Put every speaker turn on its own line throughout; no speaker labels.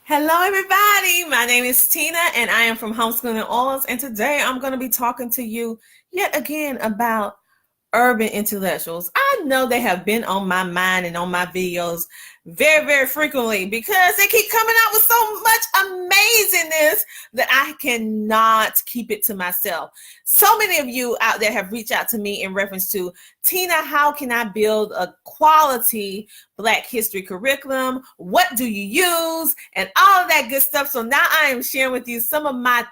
Hello, everybody. My name is Tina, and I am from Homeschooling Oils. And today I'm going to be talking to you yet again about urban intellectuals. I know they have been on my mind and on my videos very, very frequently because they keep coming out with so much amazingness that I cannot keep it to myself. So many of you out there have reached out to me in reference to, Tina, how can I build a quality Black history curriculum? What do you use? And all of that good stuff. So now I am sharing with you some of my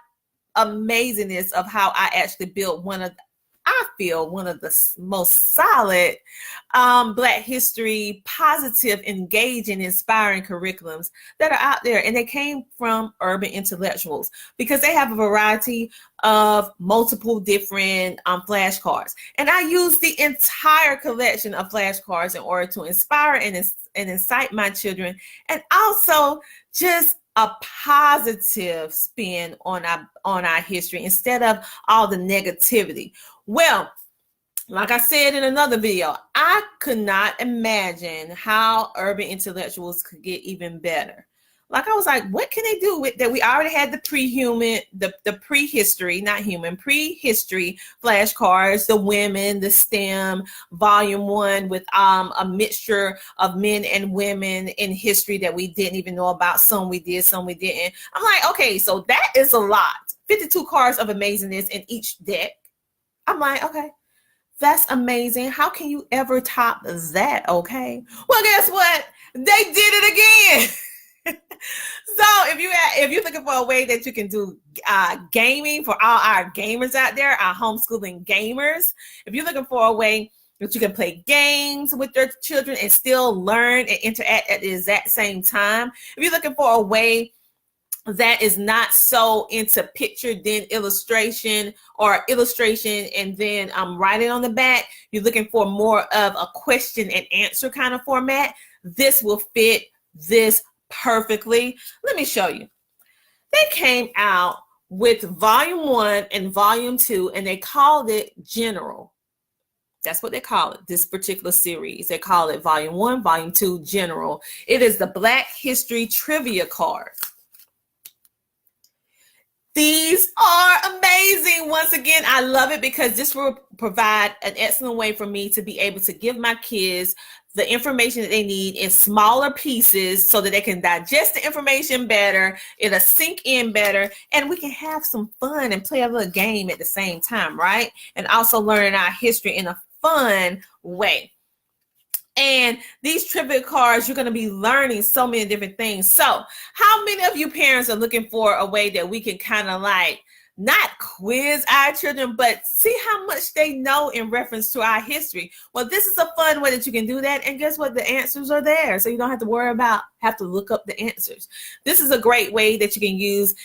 amazingness of how I actually built one of the most solid Black history, positive, engaging, inspiring curriculums that are out there. And they came from urban intellectuals because they have a variety of multiple different flashcards. And I use the entire collection of flashcards in order to inspire and incite my children, and also just a positive spin on our history instead of all the negativity. Well, like I said in another video, I could not imagine how urban intellectuals could get even better. Like, I was like, what can they do with that? We already had the prehistory flashcards, the women, the STEM, volume 1 with a mixture of men and women in history that we didn't even know about. Some we did, some we didn't. I'm like, okay, so that is a lot. 52 cards of amazingness in each deck. I'm like, okay, that's amazing. How can you ever top that? Okay. Well, guess what? They did it again. So if you're looking for a way that you can do gaming for all our gamers out there, our homeschooling gamers, if you're looking for a way that you can play games with your children and still learn and interact at the exact same time, if you're looking for a way that is not so into picture then illustration, or illustration and then writing on the back, you're looking for more of a question and answer kind of format, this will fit this perfectly. Let me show you. They came out with volume 1 and volume 2, and they called it General. That's what they call it, this particular series. They call it volume 1, volume 2, General. It is the Black History Trivia card. These are amazing. Once again, I love it because this will provide an excellent way for me to be able to give my kids the information that they need in smaller pieces so that they can digest the information better, it'll sink in better, and we can have some fun and play a little game at the same time, right? And also learn our history in a fun way. And these trivia cards, you're going to be learning so many different things. So how many of you parents are looking for a way that we can kind of like not quiz our children, but see how much they know in reference to our history? Well, this is a fun way that you can do that. And guess what? The answers are there. So you don't have to worry about have to look up the answers. This is a great way that you can use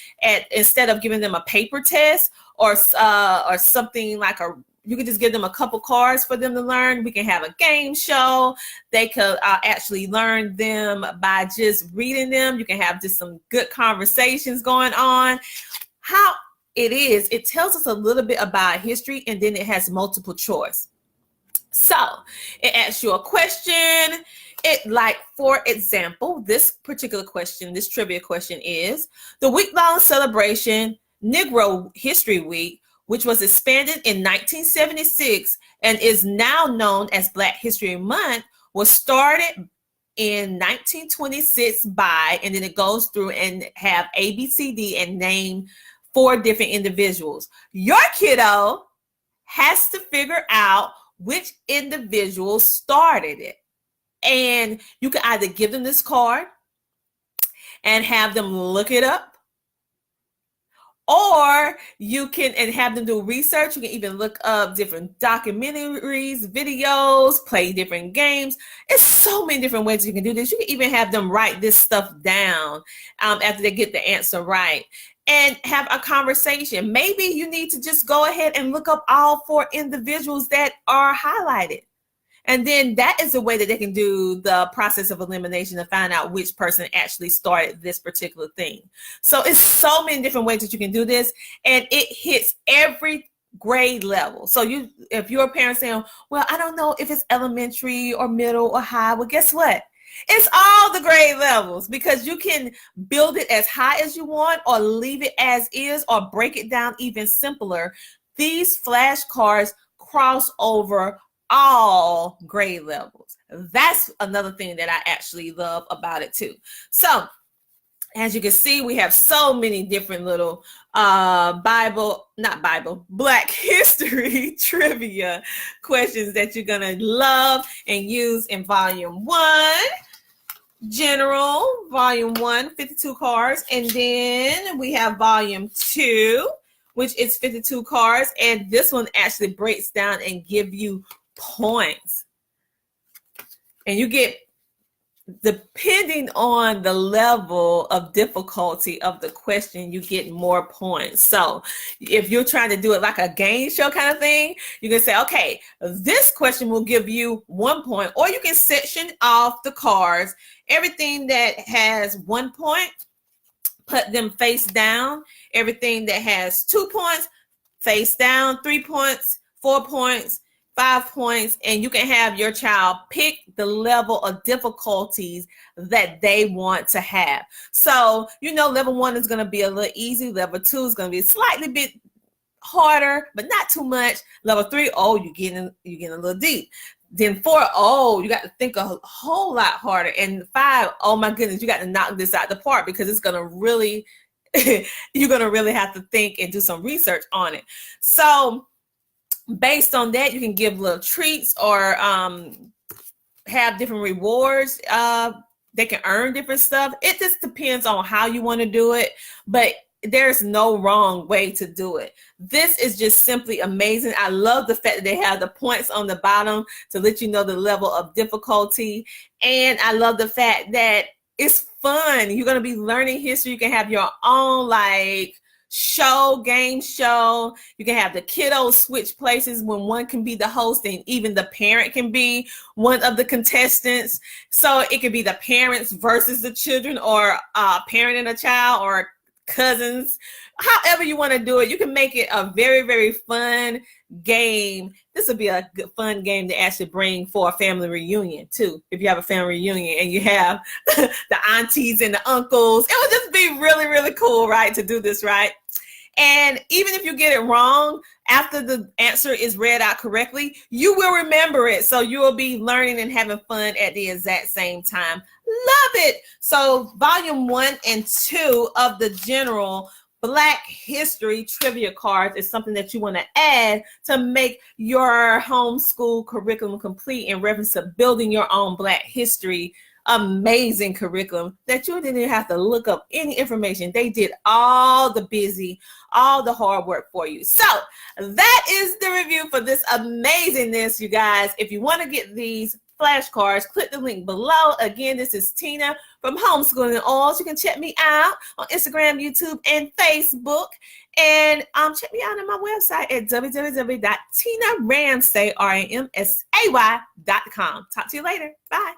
instead of giving them a paper test or something like you can just give them a couple cards for them to learn. We can have a game show. They could actually learn them by just reading them. You can have just some good conversations going on. How it tells us a little bit about history, and then it has multiple choice. So it asks you a question. Like, for example, this particular question, this trivia question is, the week-long celebration, Negro History Week, which was expanded in 1976 and is now known as Black History Month, was started in 1926 by, and then it goes through and have A, B, C, D and name 4 different individuals. Your kiddo has to figure out which individual started it. And you can either give them this card and have them look it up, or you can have them do research. You can even look up different documentaries, videos, play different games. It's so many different ways you can do this. You can even have them write this stuff down after they get the answer right and have a conversation. Maybe you need to just go ahead and look up all 4 individuals that are highlighted. And then that is the way that they can do the process of elimination to find out which person actually started this particular thing. So it's so many different ways that you can do this, and it hits every grade level. So if you're a parent saying, well, I don't know if it's elementary or middle or high, well, guess what? It's all the grade levels, because you can build it as high as you want or leave it as is or break it down even simpler. These flashcards cross over all grade levels. That's another thing that I actually love about it too. So as you can see, we have so many different little Black history trivia questions that you're gonna love and use in volume 1. General, volume 1, 52 cards. And then we have volume 2, which is 52 cards. And this one actually breaks down and give you points. And you get, depending on the level of difficulty of the question, you get more points. So if you're trying to do it like a game show kind of thing, you can say, okay, this question will give you 1 point, or you can section off the cards. Everything that has 1 point, put them face down. Everything that has 2 points, face down. 3 points, 4 points, 5 points, and you can have your child pick the level of difficulties that they want to have. So, level 1 is going to be a little easy. Level 2 is going to be a slightly bit harder, but not too much. Level 3, you're getting a little deep. Then 4, you got to think a whole lot harder. And 5, oh my goodness, you got to knock this out the park, because it's going to really, you're going to really have to think and do some research on it. So based on that, you can give little treats or have different rewards. They can earn different stuff. It just depends on how you want to do it, but there's no wrong way to do it. This is just simply amazing. I love the fact that they have the points on the bottom to let you know the level of difficulty. And I love the fact that it's fun. You're going to be learning history. You can have your own game show. You can have the kiddos switch places when one can be the host and even the parent can be one of the contestants. So it could be the parents versus the children, or a parent and a child, or cousins. However you want to do it, you can make it a very, very fun game. This would be a good, fun game to actually bring for a family reunion too. If you have a family reunion and you have the aunties and the uncles, it would just be really, really cool, right, to do this, right? And even if you get it wrong, after the answer is read out correctly, you will remember it. So you will be learning and having fun at the exact same time. Love it. So volume 1 and 2 of the general Black history trivia cards is something that you want to add to make your homeschool curriculum complete in reference to building your own Black history amazing curriculum that you didn't even have to look up any information. They did all the hard work for you. So that is the review for this amazingness, you guys. If you want to get these flashcards, click the link below. Again, this is Tina from Homeschooling Oils. You can check me out on Instagram, YouTube, and Facebook. And check me out on my website at www.tinaramsay.com. Talk to you later. Bye.